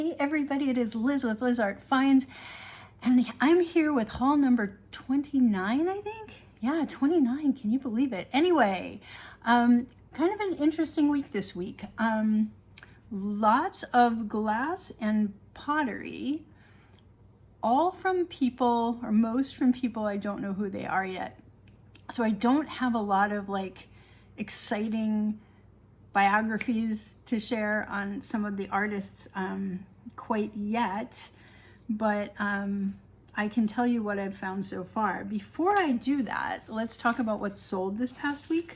Hey everybody, it is Liz with Liz Art Finds, and I'm here with haul number 29, I think. Yeah, 29, can you believe it? Anyway, kind of an interesting week this week. Lots of glass and pottery, all from people, or most from people I don't know who they are yet. So I don't have a lot of like exciting biographies to share on some of the artists quite yet, but I can tell you what I've found so far. Before I do that, let's talk about what sold this past week.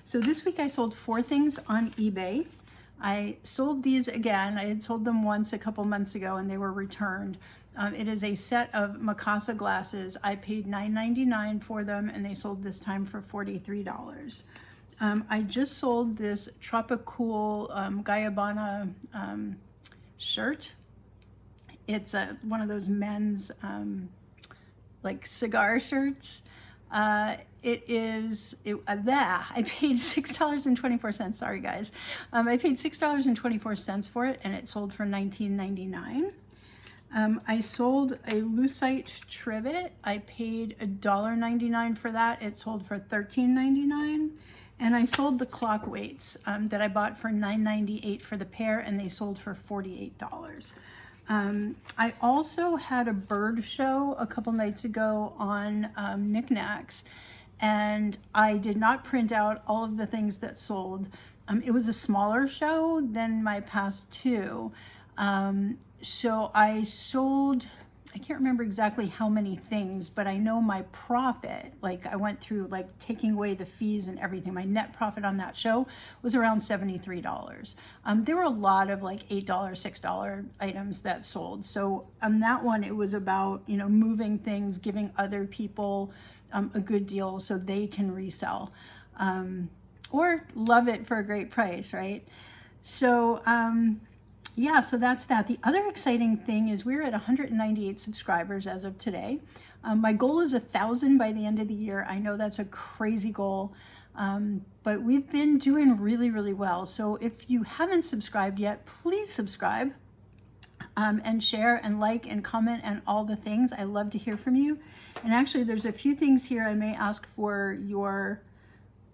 So this week I sold 4 things on eBay. I sold these again. I had sold them once a couple months ago and they were returned. It is a set of Mikasa glasses. I paid $9.99 for them and they sold this time for $43. I just sold this Tropicool Gayabana shirt. It's one of those men's like cigar shirts. I paid $6.24. Sorry guys. I paid $6.24 for it and it sold for $19.99. I sold a lucite trivet. I paid $1.99 for that. It sold for $13.99. And I sold the clock weights that I bought for $9.98 for the pair, and they sold for $48. I also had a bird show a couple nights ago on Knickknacks, and I did not print out all of the things that sold. It was a smaller show than my past 2. So I sold, I can't remember exactly how many things, but I know my profit, like I went through like taking away the fees and everything, my net profit on that show was around $73. There were a lot of like $8, $6 items that sold. So on that one, it was about, you know, moving things, giving other people a good deal so they can resell or love it for a great price, right? So, yeah, so that's that. The other exciting thing is we're at 198 subscribers as of today. My goal is 1,000 by the end of the year. I know that's a crazy goal, but we've been doing really, really well. So if you haven't subscribed yet, please subscribe and share and like and comment and all the things. I love to hear from you. And actually, there's a few things here I may ask for your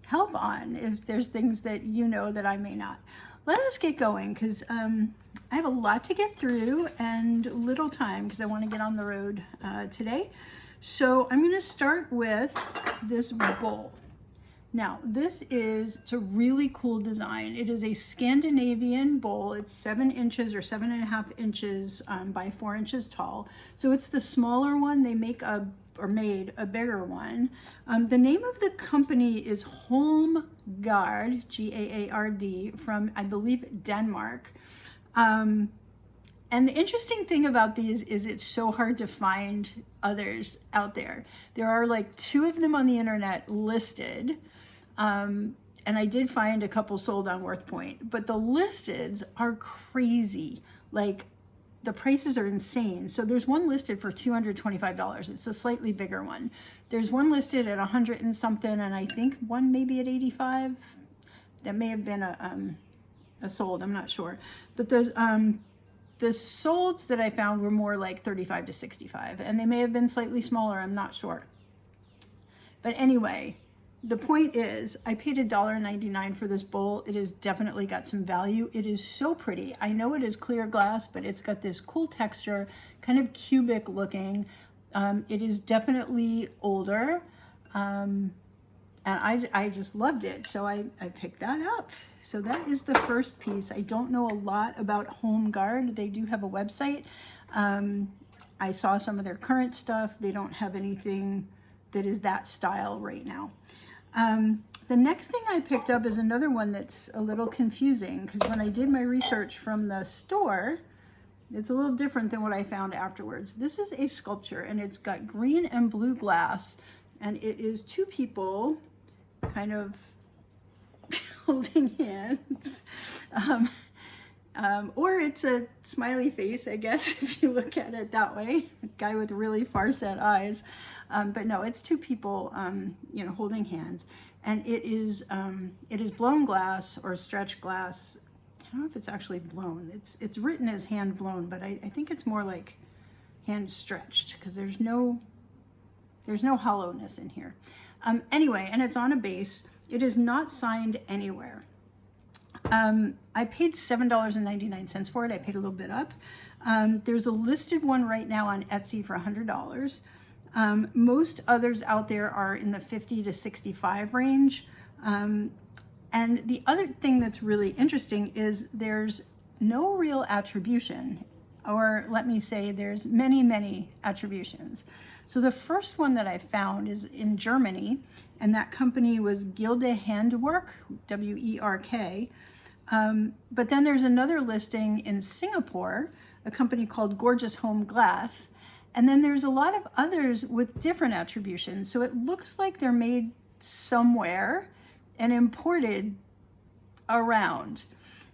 help on if there's things that you know that I may not. Let us get going because I have a lot to get through and little time because I want to get on the road today. So I'm going to start with this bowl. Now it's a really cool design. It is a Scandinavian bowl. It's 7 inches or 7.5 inches by 4 inches tall. So it's the smaller one. They make made a bigger one. The name of the company is Holmgard, G-A-A-R-D, from I believe Denmark. And the interesting thing about these is it's so hard to find others out there. There are like 2 of them on the internet listed. And I did find a couple sold on WorthPoint, but the listeds are crazy. Like the prices are insane. So there's one listed for $225. It's a slightly bigger one. There's one listed at 100 and something, and I think one maybe at 85. That may have been a sold, I'm not sure. But the solds that I found were more like 35 to 65, and they may have been slightly smaller, I'm not sure. But anyway, the point is, I paid $1.99 for this bowl. It has definitely got some value. It is so pretty. I know it is clear glass, but it's got this cool texture, kind of cubic looking. It is definitely older, and I just loved it. So I picked that up. So that is the first piece. I don't know a lot about Holmgard. They do have a website. I saw some of their current stuff. They don't have anything that is that style right now. The next thing I picked up is another one that's a little confusing because when I did my research from the store, it's a little different than what I found afterwards. This is a sculpture and it's got green and blue glass, and it is 2 people kind of holding hands. Or it's a smiley face, I guess, if you look at it that way. A guy with really far-set eyes. But no, it's 2 people, you know, holding hands. And it is blown glass or stretched glass don't know if it's actually blown. It's written as hand blown, but I think it's more like hand stretched because there's no hollowness in here. Anyway, and it's on a base. It is not signed anywhere. I paid $7.99 for it. I paid a little bit up. There's a listed one right now on Etsy for $100. Most others out there are in the 50 to 65 range. And the other thing that's really interesting is there's no real attribution, or let me say there's many, many attributions. So the first one that I found is in Germany, and that company was Gilde Handwerk, W-E-R-K. But then there's another listing in Singapore, a company called Gorgeous Home Glass. And then there's a lot of others with different attributions. So it looks like they're made somewhere and imported around.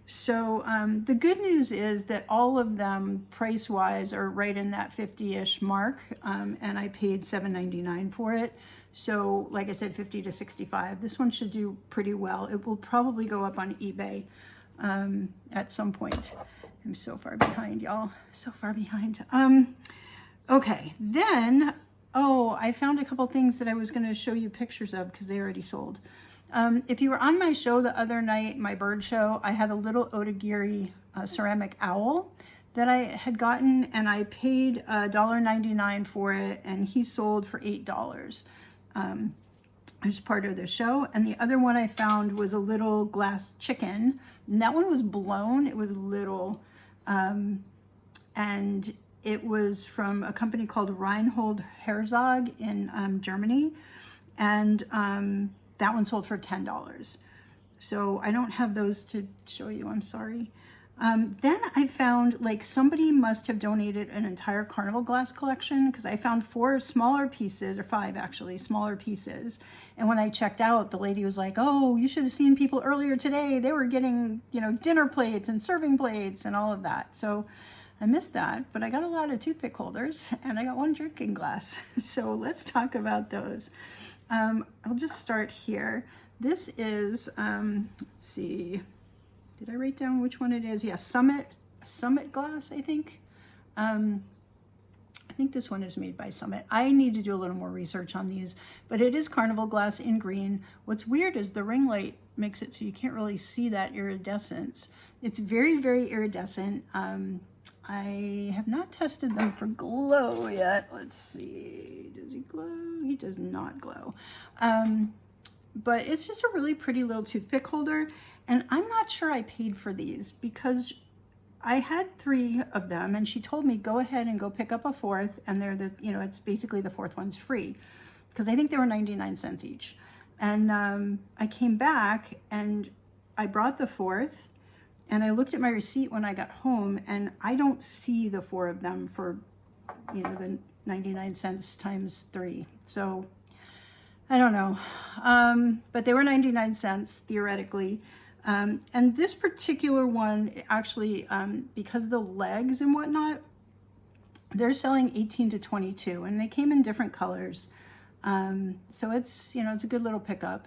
So the good news is that all of them price-wise are right in that 50-ish mark, and I paid $7.99 for it. So like I said, 50 to 65. This one should do pretty well. It will probably go up on eBay at some point. I'm so far behind, y'all. So far behind. Okay, then, I found a couple things that I was going to show you pictures of because they already sold. If you were on my show the other night, my bird show, I had a little Otagiri ceramic owl that I had gotten, and I paid $1.99 for it, and he sold for $8 as part of the show. And the other one I found was a little glass chicken, and that one was blown. It was little, and it was from a company called Reinhold Herzog in Germany, and that one sold for $10. So I don't have those to show you, I'm sorry. Then I found, like, somebody must have donated an entire carnival glass collection, because I found 4 smaller pieces, or 5 actually, smaller pieces. And when I checked out, the lady was like, oh, you should have seen people earlier today. They were getting, dinner plates and serving plates and all of that. So I missed that, but I got a lot of toothpick holders, and I got 1 drinking glass. So let's talk about those. I'll just start here. This is, let's see, did I write down which one it is? Yeah, Summit glass, I think. I think this one is made by Summit. I need to do a little more research on these, but it is carnival glass in green. What's weird is the ring light makes it so you can't really see that iridescence. It's very, very iridescent. I have not tested them for glow yet. Let's see, does he glow? He does not glow. But it's just a really pretty little toothpick holder. And I'm not sure I paid for these because I had 3 of them, and she told me, go ahead and go pick up a 4th. And they're it's basically the 4th one's free, because I think they were 99 cents each. And I came back and I brought the 4th. And I looked at my receipt when I got home, and I don't see the 4 of them for, the 99 cents times 3. So I don't know. But they were 99 cents theoretically. And this particular one, actually, because the legs and whatnot, they're selling 18 to 22, and they came in different colors. So it's, it's a good little pickup.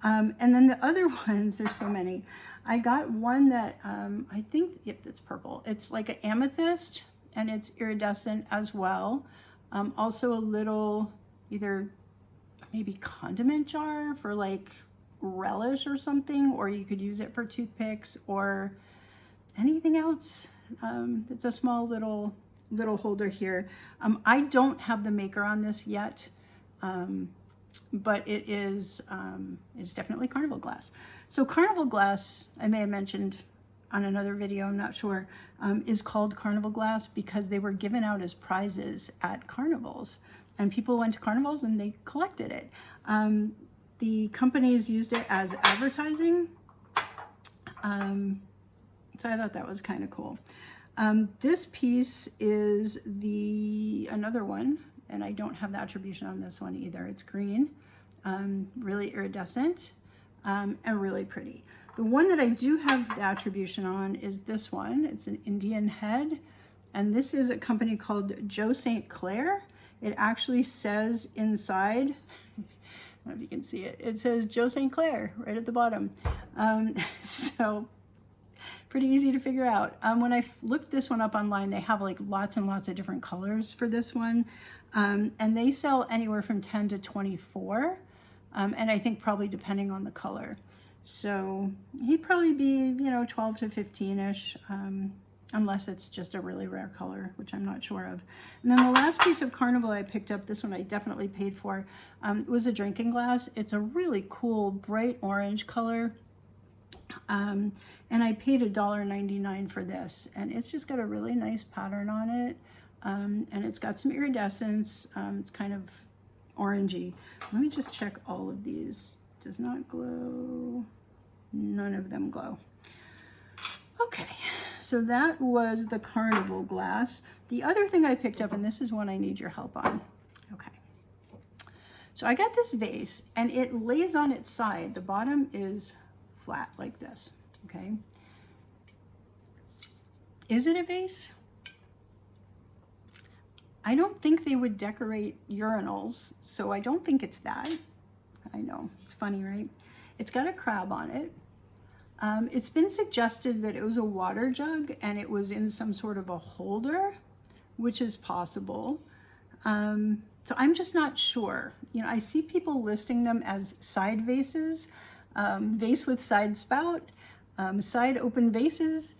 And then the other ones, there's so many. I got one that I think, yep, it's purple. It's like an amethyst, and it's iridescent as well. Also a little, either maybe condiment jar for like relish or something, or you could use it for toothpicks or anything else. It's a small little holder here. I don't have the maker on this yet. But it is it's definitely carnival glass. So carnival glass, I may have mentioned on another video, I'm not sure, is called carnival glass because they were given out as prizes at carnivals, and people went to carnivals and they collected it. The companies used it as advertising, so I thought that was kind of cool. This piece is another one, and I don't have the attribution on this one either. It's green, really iridescent, and really pretty. The one that I do have the attribution on is this one. It's an Indian head, and this is a company called Joe St. Clair. It actually says inside, I don't know if you can see it, it says Joe St. Clair right at the bottom. So pretty easy to figure out. When I looked this one up online, they have like lots and lots of different colors for this one. And they sell anywhere from 10 to 24. And I think probably depending on the color. So he'd probably be, 12 to 15-ish, unless it's just a really rare color, which I'm not sure of. And then the last piece of Carnival I picked up, this one I definitely paid for, was a drinking glass. It's a really cool, bright orange color. And I paid $1.99 for this. And it's just got a really nice pattern on it. And it's got some iridescence. It's kind of orangey. Let me just check all of these. Does not glow. None of them glow. Okay, so that was the Carnival glass. The other thing I picked up, and this is one I need your help on. Okay, so I got this vase, and it lays on its side. The bottom is flat like this, okay? Is it a vase? I don't think they would decorate urinals, so I don't think it's that. I know, it's funny, right? It's got a crab on it. It's been suggested that it was a water jug and it was in some sort of a holder, which is possible. So I'm just not sure. I see people listing them as side vases, vase with side spout, side open vases,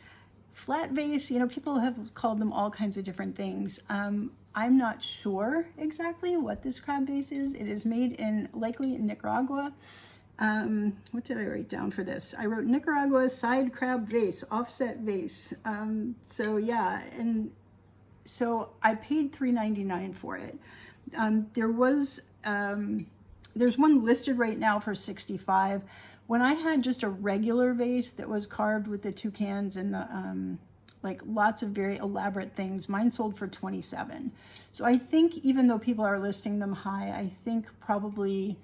flat vase. People have called them all kinds of different things. I'm not sure exactly what this crab vase is. It is made likely in Nicaragua. What did I write down for this? I wrote Nicaragua side crab vase, offset vase. So yeah, and so I paid $3.99 for it. There's one listed right now for $65. When I had just a regular vase that was carved with the toucans and the like lots of very elaborate things, mine sold for $27. So I think even though people are listing them high, I think probably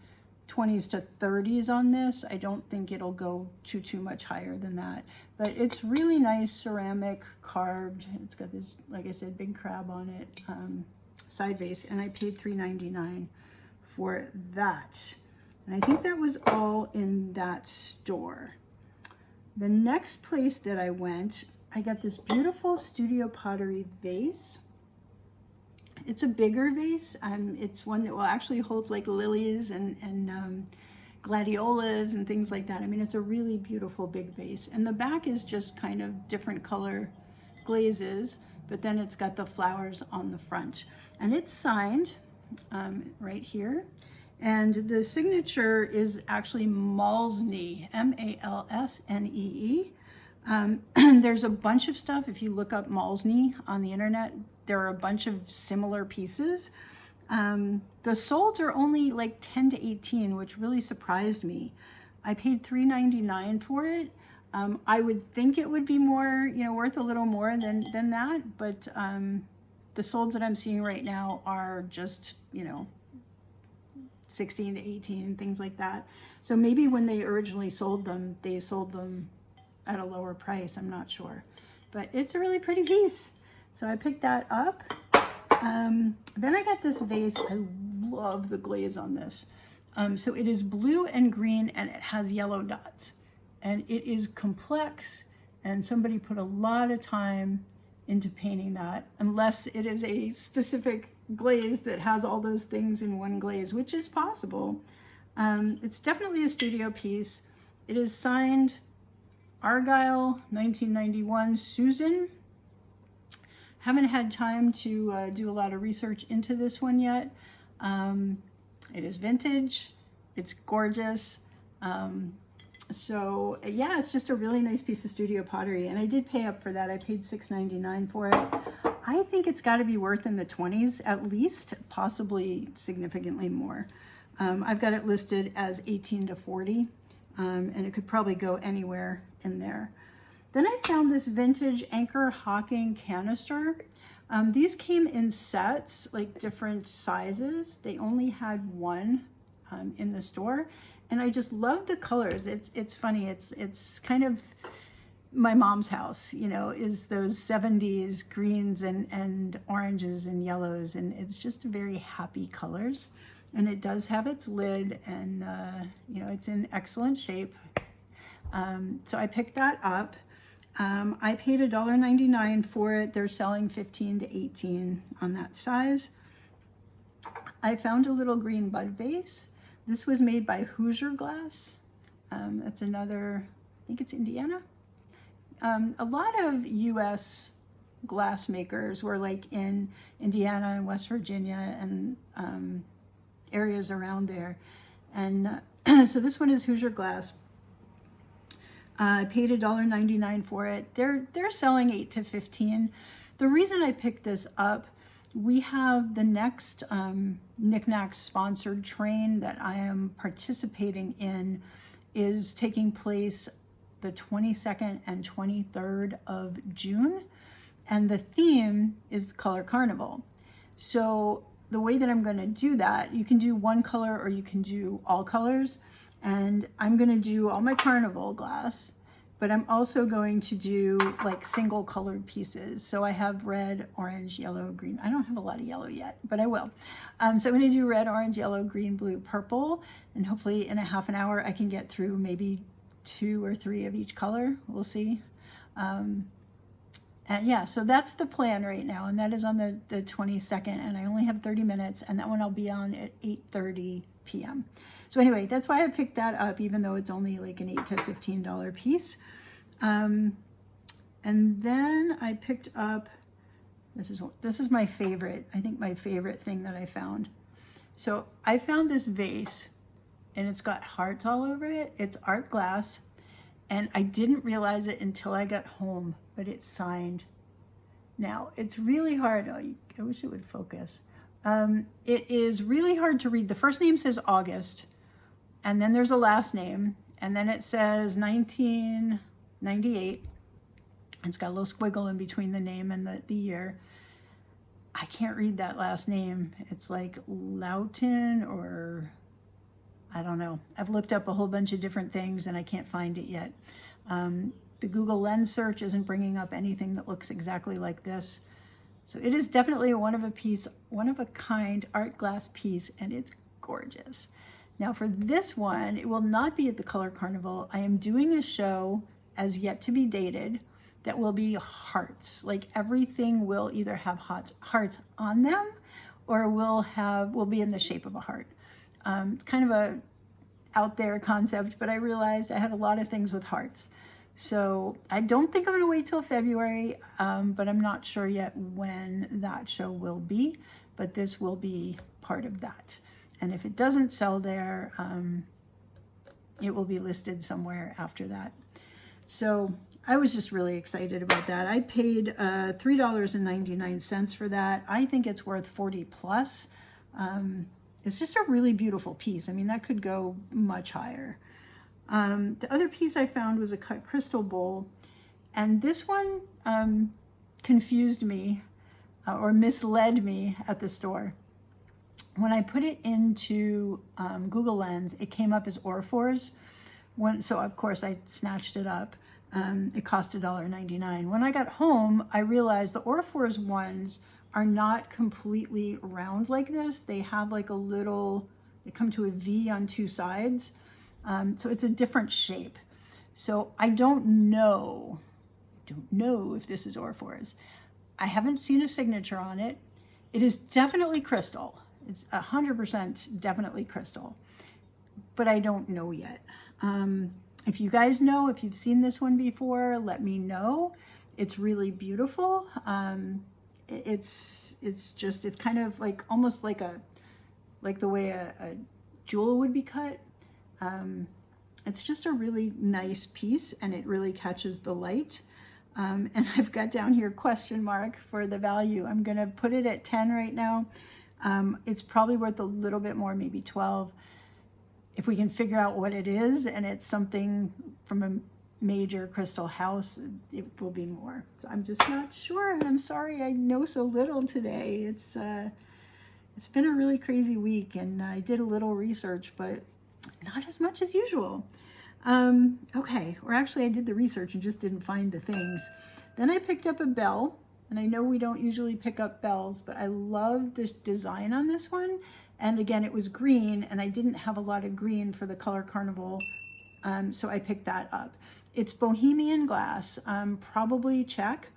20s to 30s on this. I don't think it'll go too much higher than that. But it's really nice ceramic carved. It's got this, like I said, big crab on it, side vase, and I paid $3.99 for that. And I think that was all in that store. The next place that I went, I got this beautiful Studio Pottery vase. It's a bigger vase. It's one that will actually hold like lilies and gladiolas and things like that. I mean, it's a really beautiful big vase. And the back is just kind of different color glazes, but then it's got the flowers on the front. And it's signed right here. And the signature is actually Malsney, M-A-L-S-N-E-E. There's a bunch of stuff. If you look up Malsney on the internet, there are a bunch of similar pieces. The solds are only like 10 to 18, which really surprised me. I paid $3.99 for it. I would think it would be more, worth a little more than that, but the solds that I'm seeing right now are just, 16 to 18, things like that. So maybe when they originally sold them, they sold them at a lower price. I'm not sure, but it's a really pretty piece. So I picked that up. Then I got this vase. I love the glaze on this. So it is blue and green and it has yellow dots, and it is complex, and somebody put a lot of time into painting that, unless it is a specific glaze that has all those things in one glaze, which is possible. It's definitely a studio piece. It is signed Argyle, 1991, Susan. Haven't had time to do a lot of research into this one yet. It is vintage. It's gorgeous. So yeah, it's just a really nice piece of studio pottery, and I did pay up for that. I paid $6.99 for it. I think it's got to be worth in the 20s at least, possibly significantly more. I've got it listed as 18 to 40, and it could probably go anywhere in there. Then I found this vintage Anchor Hocking canister. These came in sets, like different sizes. They only had one in the store, and I just love the colors. It's funny. It's kind of my mom's house, is those 70s greens and oranges and yellows, and it's just very happy colors. And it does have its lid, and it's in excellent shape. So I picked that up. I paid $1.99 for it. They're selling 15 to 18 on that size. I found a little green bud vase. This was made by Hoosier Glass. That's another, I think it's Indiana. A lot of US glass makers were like in Indiana and West Virginia and areas around there. And so this one is Hoosier Glass. I paid $1.99 for it. They're selling 8 to 15. The reason I picked this up, we have the next Knickknacks sponsored train that I am participating in is taking place the 22nd and 23rd of June. And the theme is the Color Carnival. So the way that I'm going to do that, you can do one color or you can do all colors. And I'm going to do all my carnival glass, but I'm also going to do like single colored pieces. So I have red, orange, yellow, green. I don't have a lot of yellow yet, but I will. So I'm going to do red, orange, yellow, green, blue, purple. And hopefully in a half an hour, I can get through maybe 2 or 3 of each color. We'll see. And yeah, so that's the plan right now. And that is on the 22nd. And I only have 30 minutes. And that one I'll be on at 8:30 p.m. So anyway, that's why I picked that up, even though it's only like an $8 to $15 piece. And then I picked up, this is my favorite, I think my favorite thing that I found. So I found this vase and it's got hearts all over it. It's art glass. And I didn't realize it until I got home, but it's signed. Now, it's really hard. Oh, I wish it would focus. It is really hard to read. The first name says August, and then there's a last name, and then it says 1998. It's got a little squiggle in between the name and the year. I can't read that last name. It's like Loughton or I don't know. I've looked up a whole bunch of different things and I can't find it yet. The Google Lens search isn't bringing up anything that looks exactly like this. So it is definitely a one of a kind art glass piece, and it's gorgeous. Now for this one, it will not be at the Color Carnival. I am doing a show as yet to be dated that will be hearts. Like everything will either have hearts on them or will be in the shape of a heart. It's kind of a out there concept, but I realized I had a lot of things with hearts. So I don't think I'm gonna wait till February, but I'm not sure yet when that show will be, but this will be part of that. And if it doesn't sell there, it will be listed somewhere after that. So I was just really excited about that. I paid $3.99 for that. I think it's worth 40 plus. It's just a really beautiful piece. I mean, that could go much higher. The other piece I found was a cut crystal bowl, and this one confused me or misled me at the store. When I put it into Google Lens, it came up as Orphors. So of course I snatched it up. It cost $1.99. When I got home, I realized the Orphors ones are not completely round like this. They have like a little, they come to a V on 2 sides. So it's a different shape. So I don't know if this is Orphors. I haven't seen a signature on it. It is definitely crystal. It's 100% definitely crystal, but I don't know yet. If you guys know, if you've seen this one before, let me know. It's really beautiful. It's kind of like almost like the way a jewel would be cut. It's just a really nice piece, and it really catches the light. And I've got down here question mark for the value. I'm gonna put it at 10 right now. It's probably worth a little bit more, maybe 12. If we can figure out what it is and it's something from a major crystal house, it will be more. So I'm just not sure. I'm sorry, I know so little today. It's been a really crazy week, and I did a little research, but not as much as usual. Okay, or actually I did the research and just didn't find the things. Then I picked up a bell, and I know we don't usually pick up bells, but I love the design on this one. And again, it was green, and I didn't have a lot of green for the Color Carnival, so I picked that up. It's Bohemian glass, probably Czech.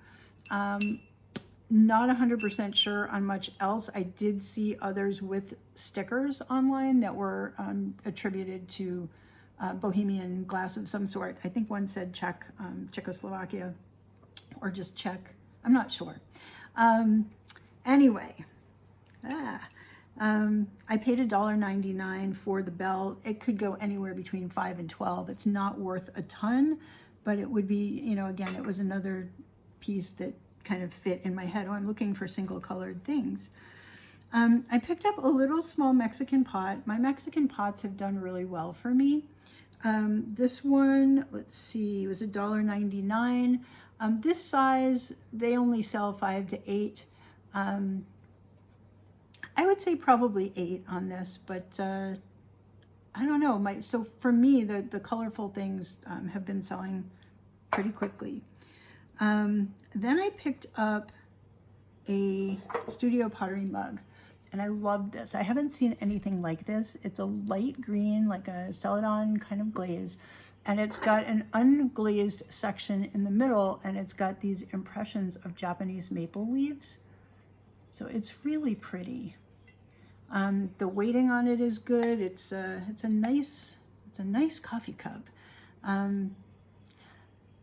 Not 100% sure on much else. I did see others with stickers online that were attributed to Bohemian glass of some sort. I think one said Czech, Czechoslovakia, or just Czech. I'm not sure. Anyway, I paid $1.99 for the bell. It could go anywhere between $5 and $12. It's not worth a ton, but it would be, you know, again, it was another piece that kind of fit in my head. Oh, I'm looking for single colored things. I picked up a little small Mexican pot. My Mexican pots have done really well for me. This one, let's see, was $1.99. This size, they only sell 5 to 8. I would say probably 8 on this, but I don't know. So for me, the colorful things have been selling pretty quickly. Then I picked up a Studio Pottery mug, and I love this. I haven't seen anything like this. It's a light green, like a celadon kind of glaze, and it's got an unglazed section in the middle, and it's got these impressions of Japanese maple leaves. So it's really pretty. The weighting on it is good. It's a nice coffee cup.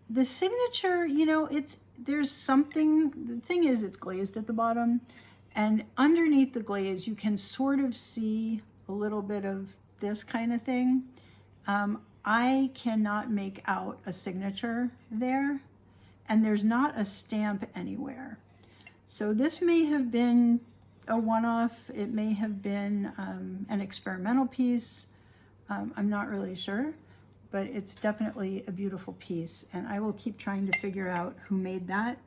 The signature, you know, there's something. The thing is, it's glazed at the bottom, and underneath the glaze, you can sort of see a little bit of this kind of thing. I cannot make out a signature there, and there's not a stamp anywhere. So this may have been a one-off. It may have been an experimental piece. I'm not really sure, but it's definitely a beautiful piece, and I will keep trying to figure out who made that.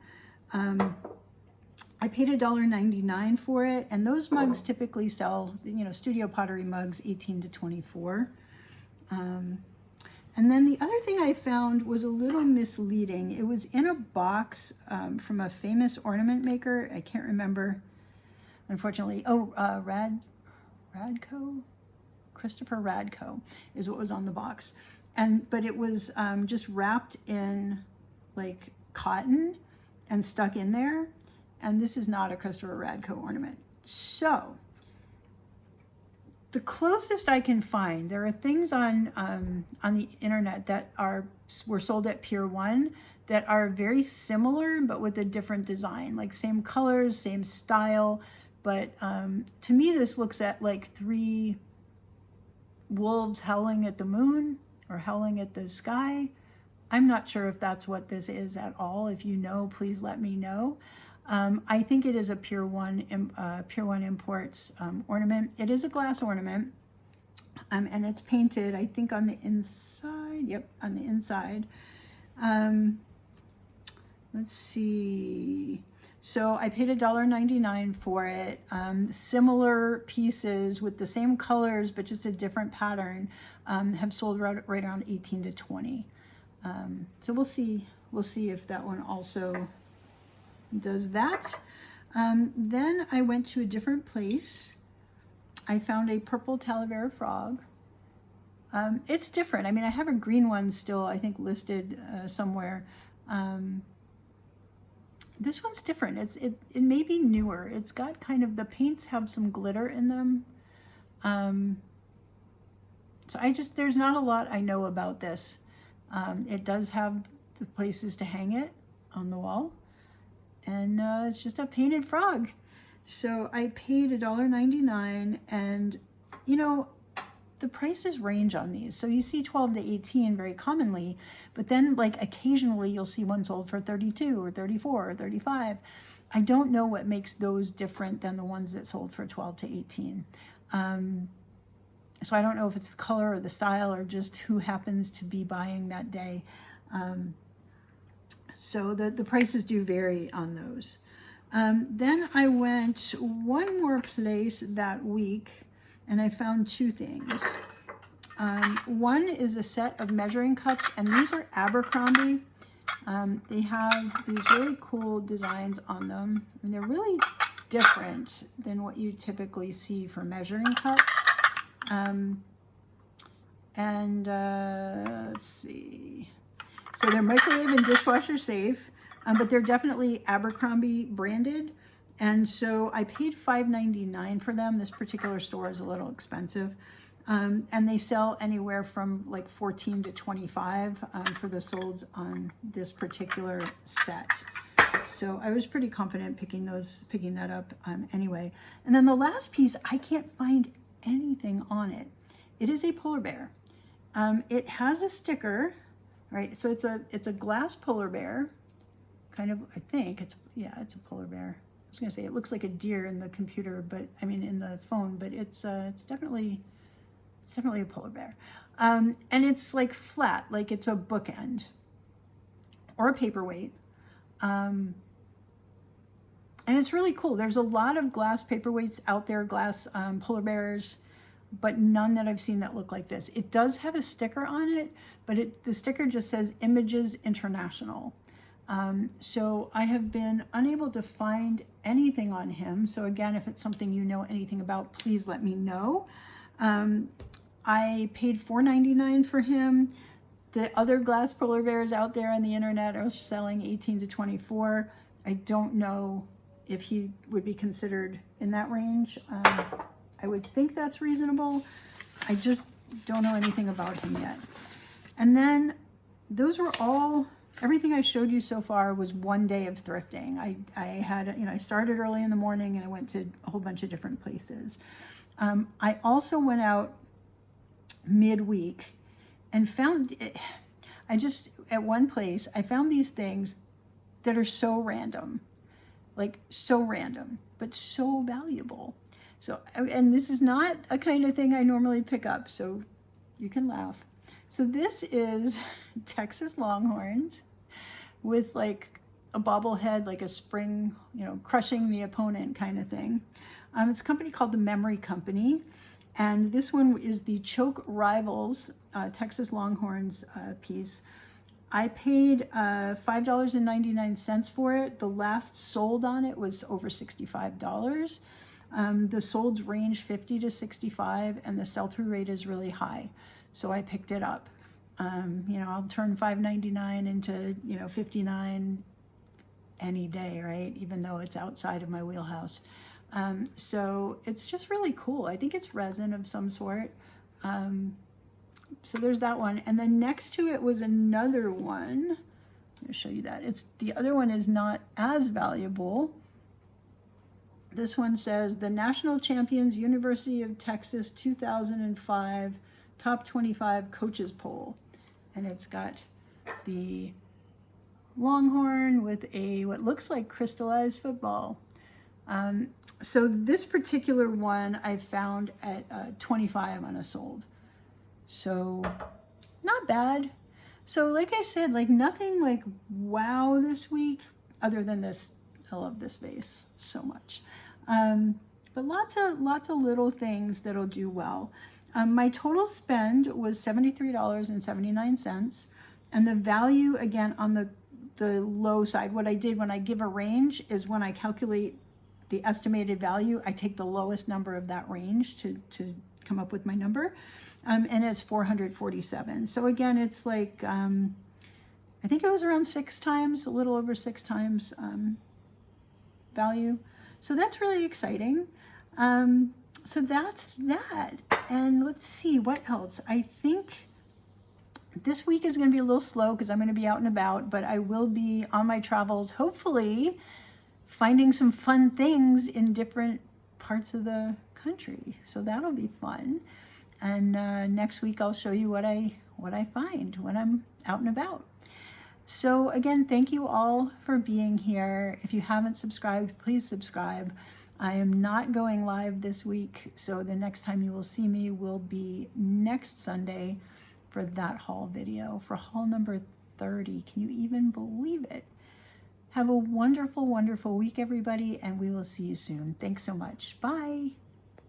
I paid $1.99 for it, and those mugs typically sell, you know, Studio Pottery mugs, 18 to 24. And then the other thing I found was a little misleading. It was in a box from a famous ornament maker. I can't remember, unfortunately. Oh, Radko? Christopher Radko is what was on the box. But it was just wrapped in like cotton and stuck in there. And this is not a Christopher Radko ornament. So the closest I can find, there are things on the internet that were sold at Pier 1 that are very similar, but with a different design, like same colors, same style. But to me, this looks at like 3 wolves howling at the moon or howling at the sky. I'm not sure if that's what this is at all. If you know, please let me know. I think it is a Pier 1 Imports ornament. It is a glass ornament, and it's painted, I think, on the inside. Yep, on the inside. Let's see. So I paid $1.99 for it. Similar pieces with the same colors, but just a different pattern, have sold right around 18 to 20. So we'll see if that one also does that. Then I went to a different place. I found a purple Talavera frog. It's different. I mean, I have a green one still, I think, listed somewhere. This one's different. It may be newer. It's got kind of, the paints have some glitter in them. So there's not a lot I know about this. It does have the places to hang it on the wall. And it's just a painted frog. So I paid $1.99, and you know, the prices range on these. So you see 12 to 18 very commonly, but then like occasionally you'll see one sold for 32 or 34 or 35. I don't know what makes those different than the ones that sold for 12 to 18. So I don't know if it's the color or the style or just who happens to be buying that day. So the prices do vary on those. Then I went one more place that week, and I found 2 things. One is a set of measuring cups, and these are Abercrombie. They have these really cool designs on them, and they're really different than what you typically see for measuring cups. Let's see. So they're microwave and dishwasher safe, but they're definitely Abercrombie branded. And so I paid $5.99 for them. This particular store is a little expensive. And they sell anywhere from like 14 to 25 for the solds on this particular set. So I was pretty confident picking that up anyway. And then the last piece, I can't find anything on it. It is a polar bear. It has a sticker, right? So it's a glass polar bear, kind of. I think it's a polar bear. I was gonna say it looks like a deer in the computer, but I mean in the phone, but it's definitely a polar bear. And it's like flat, like it's a bookend or a paperweight. And it's really cool. There's a lot of glass paperweights out there, glass polar bears, but none that I've seen that look like this. It does have a sticker on it, but the sticker just says Images International. So I have been unable to find anything on him. So again, if it's something you know anything about, please let me know. I paid $4.99 for him. The other glass polar bears out there on the internet are selling 18 to 24. I don't know if he would be considered in that range. I would think that's reasonable. I just don't know anything about him yet. And then those were all, everything I showed you so far was one day of thrifting. I had, I started early in the morning and I went to a whole bunch of different places. I also went out midweek and found, at one place, I found these things that are so random, like so random, but so valuable. So, and this is not a kind of thing I normally pick up, so you can laugh. So this is Texas longhorns with like a bobblehead, like a spring, crushing the opponent kind of thing. It's a company called the Memory Company. And this one is the Choke Rivals Texas Longhorns piece. I paid $5.99 for it. The last sold on it was over $65. The solds range 50 to 65, and the sell-through rate is really high. So I picked it up. I'll turn $5.99 into, $59 any day, right? Even though it's outside of my wheelhouse. So it's just really cool. I think it's resin of some sort. So there's that one. And then next to it was another one. I'll show you that. The other one is not as valuable. This one says the National Champions University of Texas 2005 Top 25 Coaches Poll. And it's got the longhorn with what looks like crystallized football. So this particular one I found at 25 on a sold. So not bad. So like I said, like nothing like wow this week other than this. I love this vase so much. But lots of little things that'll do well. My total spend was $73.79. And the value again on the low side, what I did when I give a range is when I calculate the estimated value, I take the lowest number of that range to come up with my number, and it's 447. So again, it's like, I think it was around 6 times, a little over 6 times value. So that's really exciting. So that's that. And let's see, what else? I think this week is going to be a little slow because I'm going to be out and about, but I will be on my travels, hopefully finding some fun things in different parts of the country. So that'll be fun. And next week I'll show you what I find when I'm out and about. So again, thank you all for being here. If you haven't subscribed, please subscribe. I am not going live this week, so the next time you will see me will be next Sunday for that haul video, for haul number 30. Can you even believe it? Have a wonderful, wonderful week, everybody, and we will see you soon. Thanks so much. Bye.